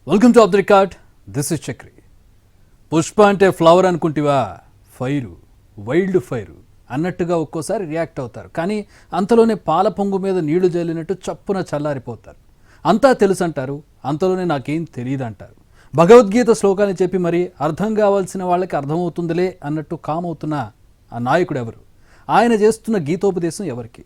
Welcome to of the record. This is Chakri. Pushpa అంటే flower అనుకుంటివా, fire, wild fire అన్నట్టుగా ఒక్కోసారి రియాక్ట్ అవుతారు. కానీ అంతలోనే పాల పొంగు మీద నీళ్లు జల్లినట్టు చప్పున చల్లారిపోతారు. అంతా తెలుసు అంటారు, అంతలోనే నాకేం తెలియదు అంటారు. భగవద్గీత శ్లోకాన్ని చెప్పి మరి అర్థం కావాల్సిన వాళ్ళకి అర్థమవుతుందిలే అన్నట్టు కామవుతున్న ఆ నాయకుడు ఎవరు? ఆయన చేస్తున్న గీతోపదేశం ఎవరికి?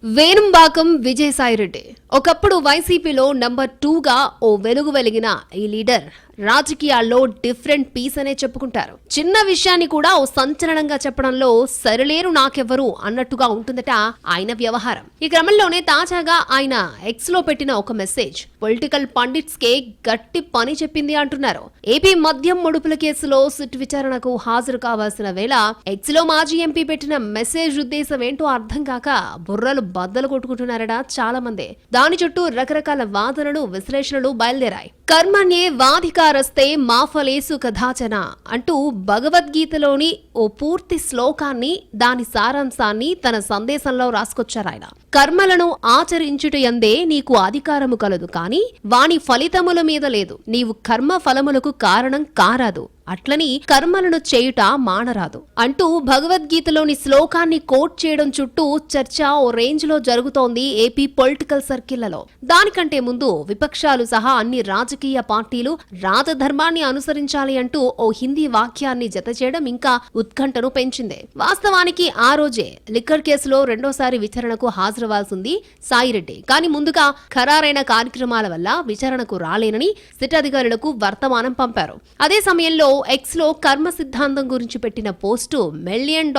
వేణుంబాకం విజయసాయిరెడ్డి ఒకప్పుడు వైసీపీలో నంబర్ 2గా ఓ వెలుగు వెలిగిన ఈ లీడర్ రాజకీయాల్లో డిఫరెంట్ పీస్ అనే చెప్పుకుంటారు. చిన్న విషయాన్ని కూడా ఓ సంచలనంగా చెప్పడంలో సరిలేరు నాకెవ్వరు అన్నట్టుగా ఉంటుందట ఆయన వ్యవహారం. ఈ క్రమంలోనే తాజాగా ఆయన ఎక్స్ లో పెట్టిన ఒక మెసేజ్ పొలిటికల్ పండిట్స్ కే గట్టి పని చెప్పింది అంటున్నారు. ఏపీ మద్యం ముడుపుల కేసులో సిట్ విచారణకు హాజరు కావాల్సిన వేళ ఎక్స్ లో మాజీ ఎంపీ పెట్టిన మెసేజ్ ఉద్దేశం ఏంటో అర్థం కాక బుర్రలు బద్దలు కొట్టుకుంటున్నారట చాలా మంది. దాని చుట్టూ రకరకాల వాదనలు విశ్లేషణలు బయలుదేరాయి. కర్మణ్యే వాధికారస్తే మా ఫలేసు కథాచన అంటూ భగవద్గీతలోని ఓ పూర్తి శ్లోకాన్ని, దాని సారాంశాన్ని తన సందేశంలో రాసుకొచ్చారాయన. కర్మలను ఆచరించుటయందే నీకు అధికారము కలదు, కానీ వాని ఫలితముల మీద లేదు. నీవు కర్మ ఫలములకు కారణం కారాదు, అట్లని కర్మలను చేయుట మానరాదు అంటూ భగవద్గీతలోని శ్లోకాన్ని కోట్ చేయడం చుట్టూ చర్చ ఓ రేంజ్ లో జరుగుతోంది ఏపీ పొలిటికల్ సర్కిళ్లలో. దానికంటే ముందు విపక్షాలు సహా అన్ని రాజకీయ పార్టీలు రాజధర్మాన్ని అనుసరించాలి అంటూ ఓ హిందీ వాక్యాన్ని జత చేయడం ఇంకా ఉత్కంఠను పెంచింది. వాస్తవానికి ఆ రోజే లిక్కర్ కేసులో రెండోసారి విచారణకు హాజరవ్వాల్సింది సాయిరెడ్డి. కానీ ముందుగా ఖరారైన కార్యక్రమాల వల్ల విచారణకు రాలేనని సిట్ అధికారులకు వర్తమానం పంపారు. అదే సమయంలో ఎక్స్ లో కర్మ సిద్ధాంతం గురించి పెట్టిన పోస్టు $1 మిలియన్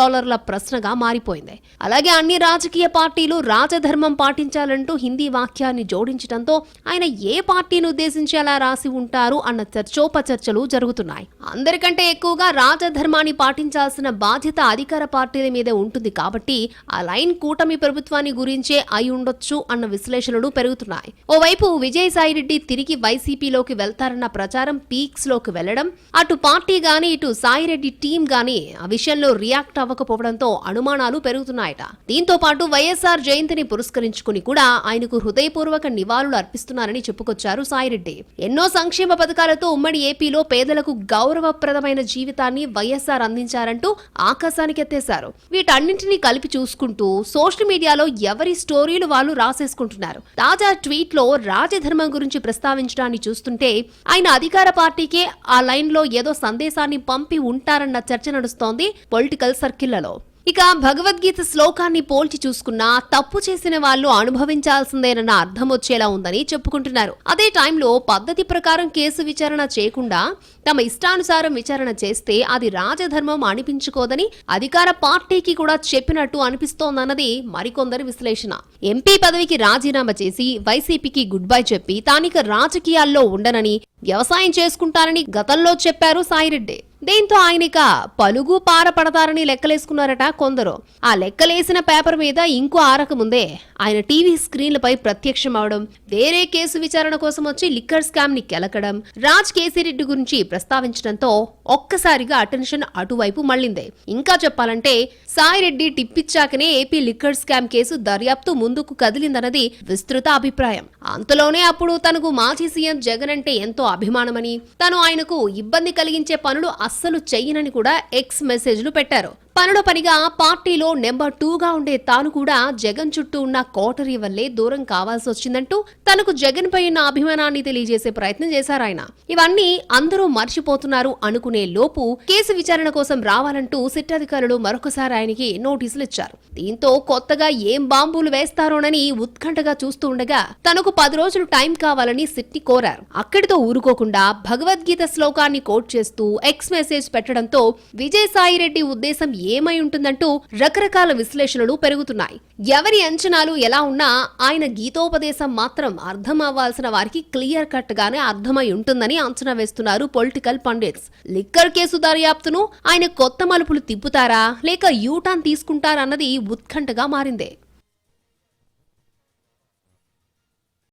ప్రశ్నగా మారిపోయింది. అలాగే అన్ని రాజకీయ పార్టీలు రాజధర్మం పాటించాలంటూ హిందీ వాక్యాన్ని జోడించడంతో ఆయన ఏ పార్టీని ఉద్దేశించి అలా రాసి ఉంటారు అన్న చర్చోపచర్చలు జరుగుతున్నాయి. అందరికంటే ఎక్కువగా రాజధర్మాన్ని పాటించాల్సిన బాధ్యత అధికార పార్టీల మీదే ఉంటుంది కాబట్టి ఆ లైన్ కూటమి ప్రభుత్వాన్ని గురించే అయి ఉండొచ్చు అన్న విశ్లేషణలు పెరుగుతున్నాయి. ఓవైపు విజయసాయిరెడ్డి తిరిగి వైసీపీలోకి వెళ్తారన్న ప్రచారం పీక్స్ లోకి వెళ్లడం, అటు పార్టీ గానీ ఇటు సాయిరెడ్డి టీం గానీ ఆ విషయంలో రియాక్ట్ అవ్వకపోవడంతో అనుమానాలు పెరుగుతున్నాయట. దీంతో పాటు వైఎస్ఆర్ జయంతిని పురస్కరించుకుని కూడా ఆయనకు హృదయపూర్వక నివాళులు అర్పిస్తున్నారని చెప్పుకొచ్చారు సాయిరెడ్డి. ఎన్నో సంక్షేమ పథకాలతో ఉమ్మడి ఏపీలో పేదలకు గౌరవప్రదమైన జీవితాన్ని వైఎస్ఆర్ అందించారంటూ ఆకాశానికి ఎత్తేశారు. వీటన్నింటినీ కలిపి చూసుకుంటూ సోషల్ మీడియాలో ఎవరి స్టోరీలు వాళ్ళు రాసేసుకుంటున్నారు. తాజా ట్వీట్ లో రాజధర్మం గురించి ప్రస్తావించడాన్ని చూస్తుంటే ఆయన అధికార పార్టీకే ఆ లైన్ లో ఏదో సందేశాన్ని పంపి ఉంటారన్న చర్చ నడుస్తోంది పొలిటికల్ సర్కిళ్లలో. ఇక భగవద్గీత శ్లోకాన్ని పోల్చి చూసుకున్నా తప్పు చేసిన వాళ్ళు అనుభవించాల్సిందేనన్న అర్థం వచ్చేలా ఉందని చెప్పుకుంటున్నారు. అదే టైంలో పద్ధతి ప్రకారం కేసు విచారణ చేయకుండా తమ ఇష్టానుసారం విచారణ చేస్తే అది రాజధర్మం అనిపించుకోదని అధికార పార్టీకి కూడా చెప్పినట్టు అనిపిస్తోందన్నది మరికొందరి విశ్లేషణ. ఎంపీ పదవికి రాజీనామా చేసి వైసీపీకి గుడ్ బై చెప్పి తానిక రాజకీయాల్లో ఉండనని, వ్యవసాయం చేసుకుంటారని గతంలో చెప్పారు సాయిరెడ్డి. దీంతో ఆయనిక పలుగు పార పడతారని లెక్కలేసుకున్నారట కొందరు. ఆ లెక్కలేసిన పేపర్ మీద ఇంకో ఆరక ముందే ఆయన టీవీ స్క్రీన్లపై ప్రత్యక్షం అవడం, వేరే కేసు విచారణ కోసం వచ్చి లిక్కర్ స్కామ్ ని కెలకడం, రాజ్ కేసీరెడ్డి గురించి ప్రస్తావించడంతో ఒక్కసారిగా అటెన్షన్ అటువైపు మళ్లింది. ఇంకా చెప్పాలంటే సాయిరెడ్డి టిప్పిచ్చాకనే ఏపీ లిక్కర్ స్కామ్ కేసు దర్యాప్తు ముందుకు కదిలిందన్నది విస్తృత అభిప్రాయం. అంతలోనే అప్పుడు తనకు మాజీ సీఎం జగన్ అంటే ఎంతో అభిమానమని, తను ఆయనకు ఇబ్బంది కలిగించే పనులు అస్సలు చెయ్యనని కూడా ఎక్స్ మెసేజ్లు పెట్టారు. పనిలో పనిగా పార్టీలో నెంబర్ 2గా ఉండే తాను కూడా జగన్ చుట్టూ ఉన్న కోటరీ వల్లే దూరం కావాల్సి వచ్చిందంటూ తనకు జగన్ పై ఉన్న అభిమానాన్ని తెలియజేసే ప్రయత్నం చేశారాయన. ఇవన్నీ అందరూ మర్చిపోతున్నారు అనుకునే లోపు కేసు విచారణ కోసం రావాలంటూ సిట్ అధికారులు మరొకసారి ఆయనకి నోటీసులు ఇచ్చారు. దీంతో కొత్తగా ఏం బాంబులు వేస్తారోనని ఉత్కంఠగా చూస్తూ ఉండగా తనకు 10 రోజులు టైం కావాలని సిట్ ని కోరారు. అక్కడితో ఊరుకోకుండా భగవద్గీత శ్లోకాన్ని కోట్ చేస్తూ ఎక్స్ మెసేజ్ పెట్టడంతో విజయసాయిరెడ్డి ఉద్దేశం ఏమై ఉంటుందంటూ రకరకాల విశ్లేషణలు పెరుగుతున్నాయి. ఎవరి అంచనాలు ఎలా ఉన్నా ఆయన గీతోపదేశం మాత్రం అర్థం అవ్వాల్సిన వారికి క్లియర్ కట్ గానే అర్థమై ఉంటుందని అంచనా వేస్తున్నారు పొలిటికల్ పండిట్స్. లిక్కర్ కేసు దర్యాప్తును ఆయన కొత్త మలుపులు తిప్పుతారా లేక యూటర్న్ తీసుకుంటారా అన్నది ఉత్కంఠగా మారిందే.